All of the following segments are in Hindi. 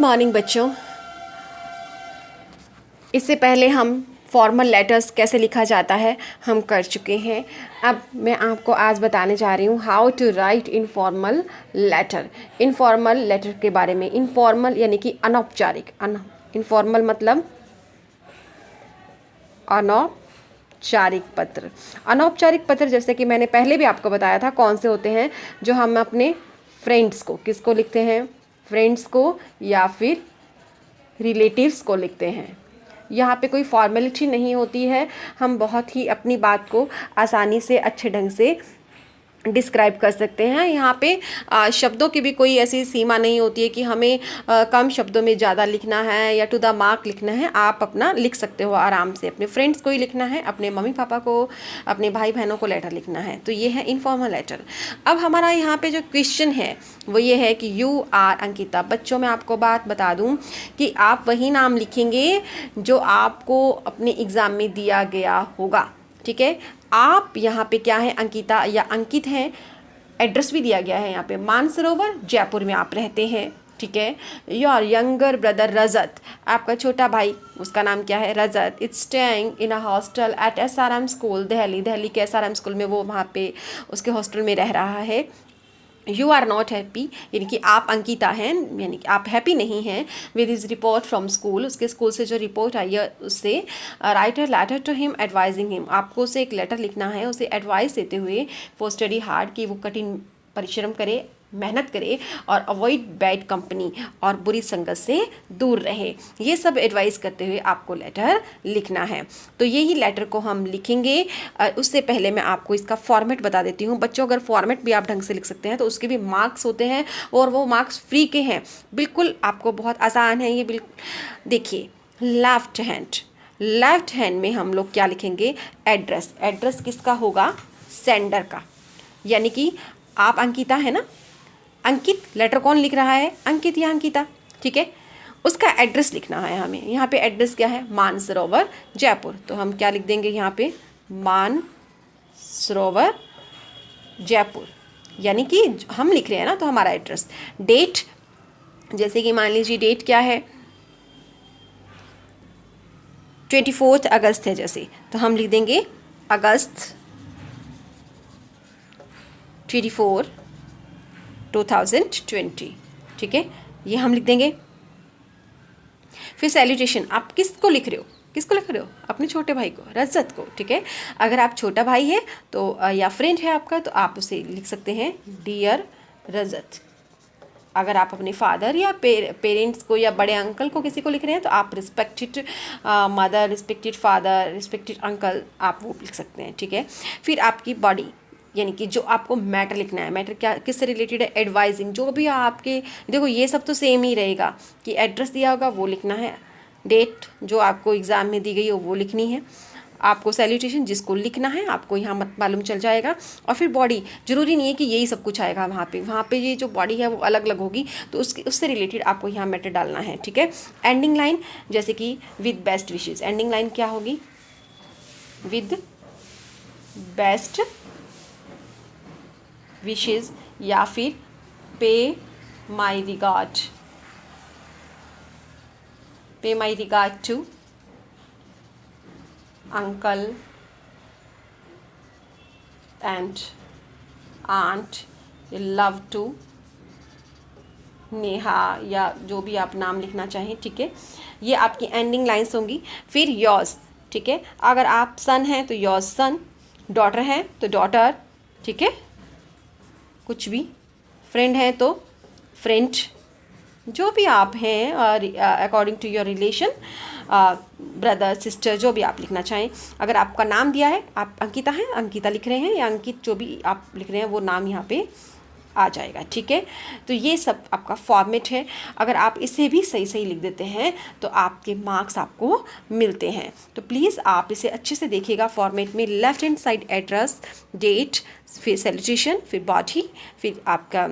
मॉर्निंग बच्चों। इससे पहले हम फॉर्मल लेटर्स कैसे लिखा जाता है हम कर चुके हैं। अब मैं आपको आज बताने जा रही हूँ how to write informal letter. Informal letter के बारे में। इनफॉर्मल यानी कि अनौपचारिक। इनफॉर्मल मतलब अनौपचारिक पत्र। अनौपचारिक पत्र जैसे कि मैंने पहले भी आपको बताया था कौन से होते हैं, जो हम अपने फ्रेंड्स को, किसको लिखते हैं, फ्रेंड्स को या फिर रिलेटिव्स को लिखते हैं। यहाँ पे कोई फॉर्मेलिटी नहीं होती है, हम बहुत ही अपनी बात को आसानी से अच्छे ढंग से डिस्क्राइब कर सकते हैं। यहाँ पे शब्दों की भी कोई ऐसी सीमा नहीं होती है कि हमें कम शब्दों में ज़्यादा लिखना है या टू द मार्क लिखना है। आप अपना लिख सकते हो आराम से। अपने फ्रेंड्स को ही लिखना है, अपने मम्मी पापा को, अपने भाई बहनों को लेटर लिखना है। तो ये है इनफॉर्मल लेटर। अब हमारा यहाँ पे जो क्वेश्चन है वो ये है कि यू आर अंकिता। बच्चों मैं आपको बात बता दूँ कि आप वही नाम लिखेंगे जो आपको अपने एग्ज़ाम में दिया गया होगा। ठीक है, आप यहाँ पे क्या है, अंकिता या अंकित हैं। एड्रेस भी दिया गया है यहाँ पे, मानसरोवर जयपुर में आप रहते हैं। ठीक है, योर यंगर ब्रदर रजत, आपका छोटा भाई, उसका नाम क्या है, Rajat. It's staying in a hostel at SRM school Delhi. Delhi के SRM स्कूल में वो वहाँ पे उसके हॉस्टल में रह रहा है। यू आर नॉट हैप्पी यानी कि आप अंकिता हैं, यानी कि आप हैप्पी नहीं हैं with his report from school. उसके स्कूल से जो रिपोर्ट आई है उससे write a letter to him advising him. आपको उसे एक लेटर लिखना है, उसे एडवाइस देते हुए फॉर स्टडी हार्ड, कि वो कठिन परिश्रम करे, मेहनत करे और अवॉइड बैड कंपनी, और बुरी संगत से दूर रहे। ये सब एडवाइस करते हुए आपको लेटर लिखना है। तो यही लेटर को हम लिखेंगे। उससे पहले मैं आपको इसका फॉर्मेट बता देती हूँ। बच्चों अगर फॉर्मेट भी आप ढंग से लिख सकते हैं तो उसके भी मार्क्स होते हैं, और वो मार्क्स फ्री के हैं। बिल्कुल आपको बहुत आसान है ये। बिल्कुल देखिए, लेफ्ट हैंड में हम लोग क्या लिखेंगे, एड्रेस। एड्रेस किसका होगा, सेंडर का। यानी कि आप अंकिता है ना, अंकित, लेटर कौन लिख रहा है, अंकित या अंकिता। ठीक है, उसका एड्रेस लिखना है हमें। यहाँ पे एड्रेस क्या है, मानसरोवर जयपुर। तो हम क्या लिख देंगे यहाँ पे, मानसरोवर जयपुर, यानी कि हम लिख रहे हैं ना तो हमारा एड्रेस। डेट, जैसे कि मान लीजिए डेट क्या है, 24 अगस्त है जैसे, तो हम लिख देंगे अगस्त 24 2020। ठीक है, ये हम लिख देंगे। फिर सैल्यूटेशन, आप किसको लिख रहे हो, किसको लिख रहे हो, अपने छोटे भाई को, रजत को। ठीक है, अगर आप छोटा भाई है तो या फ्रेंड है आपका तो आप उसे लिख सकते हैं डियर रजत। अगर आप अपने फादर या पेरेंट्स को या बड़े अंकल को किसी को लिख रहे हैं तो आप respected mother, respected father, respected uncle, आप वो लिख सकते हैं। ठीक है, फिर आपकी बॉडी, यानी कि जो आपको मैटर लिखना है। मैटर क्या, किससे रिलेटेड है, एडवाइजिंग। जो भी आपके, देखो ये सब तो सेम ही रहेगा कि एड्रेस दिया होगा वो लिखना है, डेट जो आपको एग्ज़ाम में दी गई हो वो लिखनी है, आपको सैल्यूटेशन जिसको लिखना है आपको यहाँ मत मालूम चल जाएगा। और फिर बॉडी, ज़रूरी नहीं है कि यही सब कुछ आएगा वहाँ पे ये जो बॉडी है वो अलग अलग होगी, तो उससे रिलेटेड आपको यहाँ मैटर डालना है। ठीक है, एंडिंग लाइन जैसे कि with best wishes. Ending line क्या होगी, विद बेस्ट विशेज़, या फिर pay my regard to uncle and aunt, love to Neha, या जो भी आप नाम लिखना चाहें। ठीक है, ये आपकी एंडिंग लाइन्स होंगी। फिर योर्स, ठीक है, अगर आप सन हैं तो योर्स सन, डॉटर हैं तो डॉटर। ठीक है, कुछ भी, फ्रेंड है तो फ्रेंड, जो भी आप हैं, और according to your relation, brother sister, जो भी आप लिखना चाहें। अगर आपका नाम दिया है, आप अंकिता हैं, अंकिता लिख रहे हैं, या अंकित, जो भी आप लिख रहे हैं वो नाम यहाँ पे आ जाएगा। ठीक है, तो ये सब आपका फॉर्मेट है। अगर आप इसे भी सही सही लिख देते हैं तो आपके मार्क्स आपको मिलते हैं। तो प्लीज़ आप इसे अच्छे से देखिएगा फॉर्मेट में। Left hand side address, date, फिर सैल्यूटेशन, फिर बॉडी, फिर आपका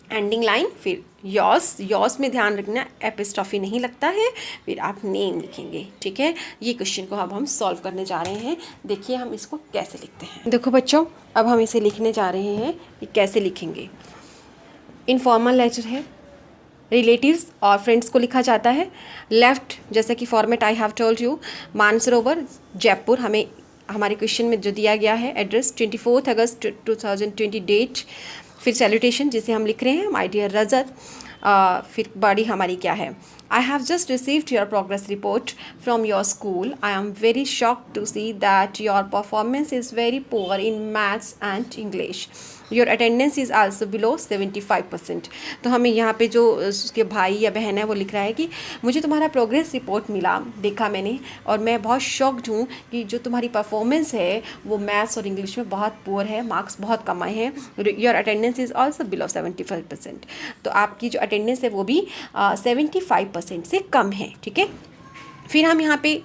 एंडिंग लाइन, फिर यॉस में ध्यान रखना एपिस्ट्रॉफी नहीं लगता है, फिर आप नेम लिखेंगे। ठीक है, ये क्वेश्चन को अब हम सॉल्व करने जा रहे हैं। देखिए हम इसको कैसे लिखते हैं। देखो बच्चों, अब हम इसे लिखने जा रहे हैं कि कैसे लिखेंगे। इनफॉर्मल लेटर है, रिलेटिव्स और फ्रेंड्स को लिखा जाता है। लेफ्ट जैसे कि format I have told you, Mansarovar Jaipur, हमें हमारे क्वेश्चन में जो दिया गया है एड्रेस 24 अगस्त 2020 डेट। फिर सैल्यूटेशन जिसे हम लिख रहे हैं माय डियर रजत। फिर बॉडी हमारी क्या है, I have just received your progress report from your school. I am very shocked to see that your performance is very poor in maths and English. Your attendance is also below 75%. तो हमें यहाँ पे जो उसके भाई या बहन है वो लिख रहा है कि मुझे तुम्हारा प्रोग्रेस रिपोर्ट मिला, देखा मैंने, और मैं बहुत शॉक्ड हूँ कि जो तुम्हारी परफॉर्मेंस है वो मैथ्स और इंग्लिश में बहुत पुअर है, मार्क्स बहुत कम आए हैं। Your attendance is also below 75%। तो आपकी जो अटेंडेंस है वो भी 75% से कम है, ठीक है। फिर हम यहाँ पे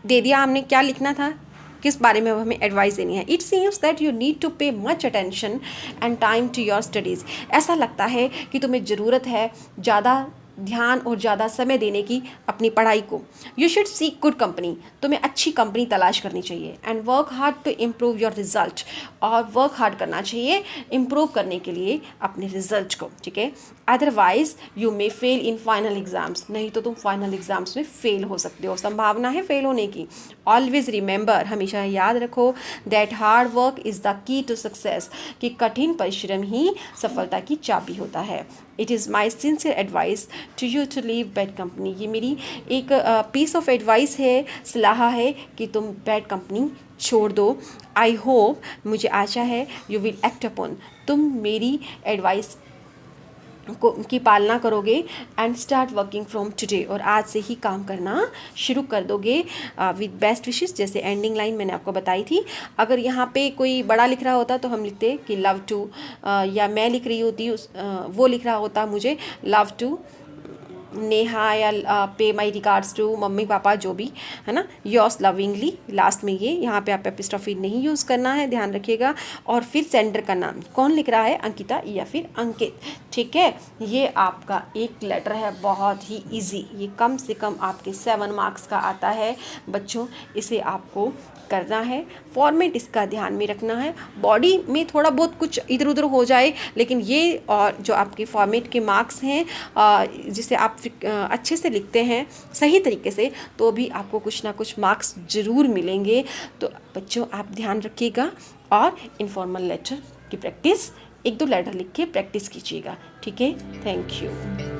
दे दिया हमने क्या लिखना था, किस बारे में हमें एडवाइस देनी है। It seems that you need to pay much attention and time to your studies. ऐसा लगता है कि तुम्हें ज़रूरत है ज़्यादा ध्यान और ज़्यादा समय देने की अपनी पढ़ाई को। You should seek good company, तुम्हें अच्छी कंपनी तलाश करनी चाहिए। And work hard to improve your result, और वर्क हार्ड करना चाहिए इम्प्रूव करने के लिए अपने रिजल्ट को, ठीक है। Otherwise you may fail in final exams, नहीं तो तुम फाइनल एग्जाम्स में फेल हो सकते हो, संभावना है फेल होने की। ऑलवेज रिमेंबर, हमेशा याद रखो, that hard work is the key to success, कि कठिन परिश्रम ही सफलता की चाबी होता है। It is my sincere advice to you to leave bad company, ये मेरी एक पीस ऑफ एडवाइस है, सलाह है कि तुम बैड कंपनी छोड़ दो। आई होप, मुझे आशा है, यू विल एक्ट अपॉन, तुम मेरी एडवाइस को की पालना करोगे। And start working from today, और आज से ही काम करना शुरू कर दोगे विद बेस्ट विशेस। जैसे एंडिंग लाइन मैंने आपको बताई थी, अगर यहाँ पे कोई बड़ा लिख रहा होता तो हम लिखते कि लव टू, या मैं लिख रही होती वो लिख रहा होता मुझे लव टू नेहा, या पे my regards to mummy papa, जो भी है ना, योर्स लविंगली। लास्ट में ये यहाँ पे आप एपिस्ट्रॉफी नहीं यूज़ करना है, ध्यान रखिएगा। और फिर सेंडर का नाम कौन लिख रहा है, अंकिता या फिर अंकित, ठीक है। ये आपका एक लेटर है, बहुत ही इजी, ये कम से कम आपके 7 मार्क्स का आता है बच्चों। इसे आपको करना है, फॉर्मेट इसका ध्यान में रखना है। बॉडी में थोड़ा बहुत कुछ इधर उधर हो जाए, लेकिन ये और जो आपके फॉर्मेट के मार्क्स हैं, जिसे आप अच्छे से लिखते हैं सही तरीके से, तो भी आपको कुछ ना कुछ मार्क्स ज़रूर मिलेंगे। तो बच्चों आप ध्यान रखिएगा, और इनफॉर्मल लेटर की प्रैक्टिस 1-2 लेटर लिख के प्रैक्टिस कीजिएगा, ठीक है। Thank you.